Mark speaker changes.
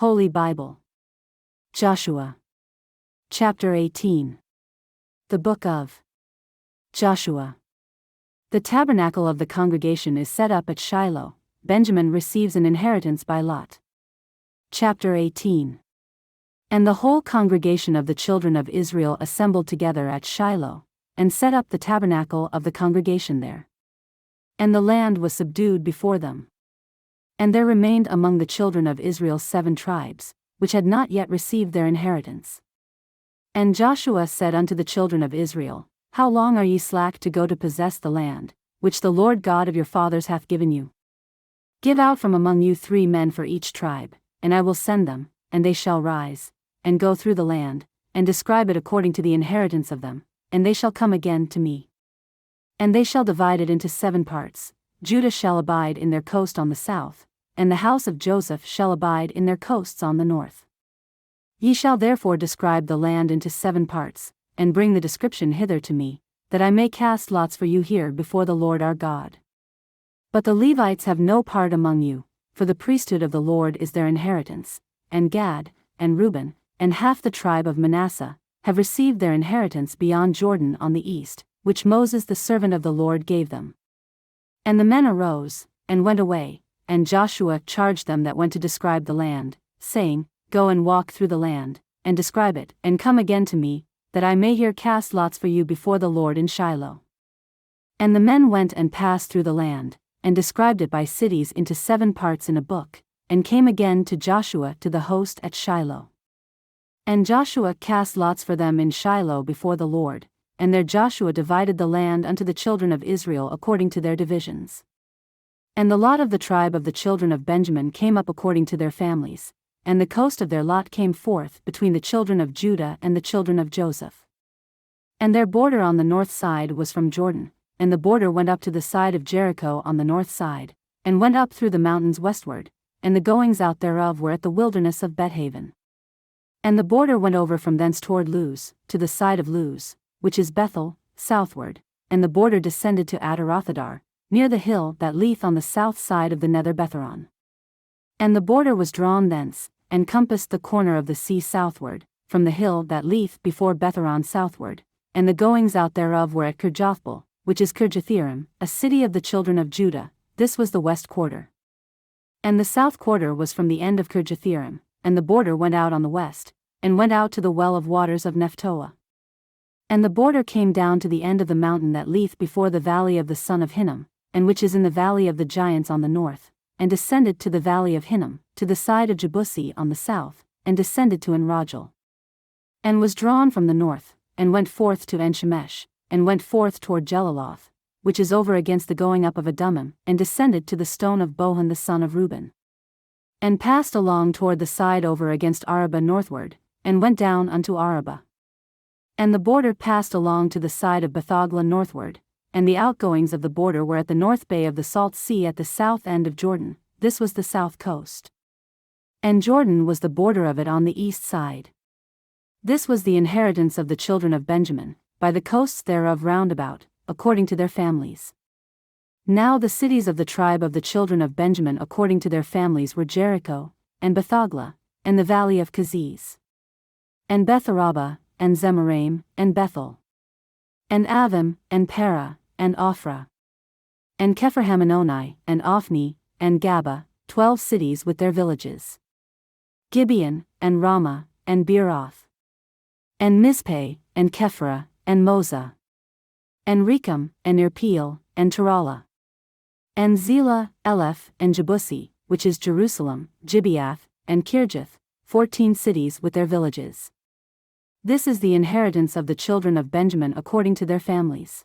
Speaker 1: Holy Bible. Joshua. Chapter 18. The Book of Joshua. The tabernacle of the congregation is set up at Shiloh. Benjamin receives an inheritance by lot. Chapter 18. And the whole congregation of the children of Israel assembled together at Shiloh, and set up the tabernacle of the congregation there. And the land was subdued before them. And there remained among the children of Israel 7 tribes, which had not yet received their inheritance. And Joshua said unto the children of Israel, How long are ye slack to go to possess the land, which the Lord God of your fathers hath given you? Give out from among you 3 men for each tribe, and I will send them, and they shall rise, and go through the land, and describe it according to the inheritance of them, and they shall come again to me. And they shall divide it into 7 parts. Judah shall abide in their coast on the south, and the house of Joseph shall abide in their coasts on the north. Ye shall therefore describe the land into 7 parts, and bring the description hither to me, that I may cast lots for you here before the Lord our God. But the Levites have no part among you, for the priesthood of the Lord is their inheritance, and Gad, and Reuben, and half the tribe of Manasseh, have received their inheritance beyond Jordan on the east, which Moses the servant of the Lord gave them. And the men arose, and went away, and Joshua charged them that went to describe the land, saying, Go and walk through the land, and describe it, and come again to me, that I may here cast lots for you before the Lord in Shiloh. And the men went and passed through the land, and described it by cities into 7 parts in a book, and came again to Joshua to the host at Shiloh. And Joshua cast lots for them in Shiloh before the Lord, and there Joshua divided the land unto the children of Israel according to their divisions. And the lot of the tribe of the children of Benjamin came up according to their families, and the coast of their lot came forth between the children of Judah and the children of Joseph. And their border on the north side was from Jordan, and the border went up to the side of Jericho on the north side, and went up through the mountains westward, and the goings out thereof were at the wilderness of Bethaven. And the border went over from thence toward Luz, to the side of Luz, which is Bethel, southward, and the border descended to Atarothadar, near the hill that lieth on the south side of the nether Betheron. And the border was drawn thence, and compassed the corner of the sea southward, from the hill that lieth before Betheron southward, and the goings out thereof were at Kirjathbaal, which is Kirjatharim, a city of the children of Judah. This was the west quarter. And the south quarter was from the end of Kirjatharim, and the border went out on the west, and went out to the well of waters of Nephtoah. And the border came down to the end of the mountain that lieth before the valley of the son of Hinnom, and which is in the valley of the giants on the north, and descended to the valley of Hinnom, to the side of Jebusi on the south, and descended to Enrogel. And was drawn from the north, and went forth to Enshemesh, and went forth toward Jelaloth, which is over against the going up of Adummim, and descended to the stone of Bohan the son of Reuben. And passed along toward the side over against Arabah northward, and went down unto Arabah. And the border passed along to the side of Bethhogla northward, and the outgoings of the border were at the north bay of the Salt Sea at the south end of Jordan. This was the south coast. And Jordan was the border of it on the east side. This was the inheritance of the children of Benjamin, by the coasts thereof round about, according to their families. Now the cities of the tribe of the children of Benjamin according to their families were Jericho, and Bethhogla, and the valley of Keziz, and Beth-arabah, and Zemaraim, and Bethel, and Avim, and Parah, and Ophrah, and Kephirhammononi, and Ophni, and Gaba, 12 cities with their villages, Gibeon, and Ramah, and Beeroth, and Mizpeh, and Kephirah, and Moza, and Rechem, and Irpeel, and Terala, and Zelah, Eleph, and Jebusi, which is Jerusalem, Gibeath, and Kirjath, 14 cities with their villages. This is the inheritance of the children of Benjamin according to their families.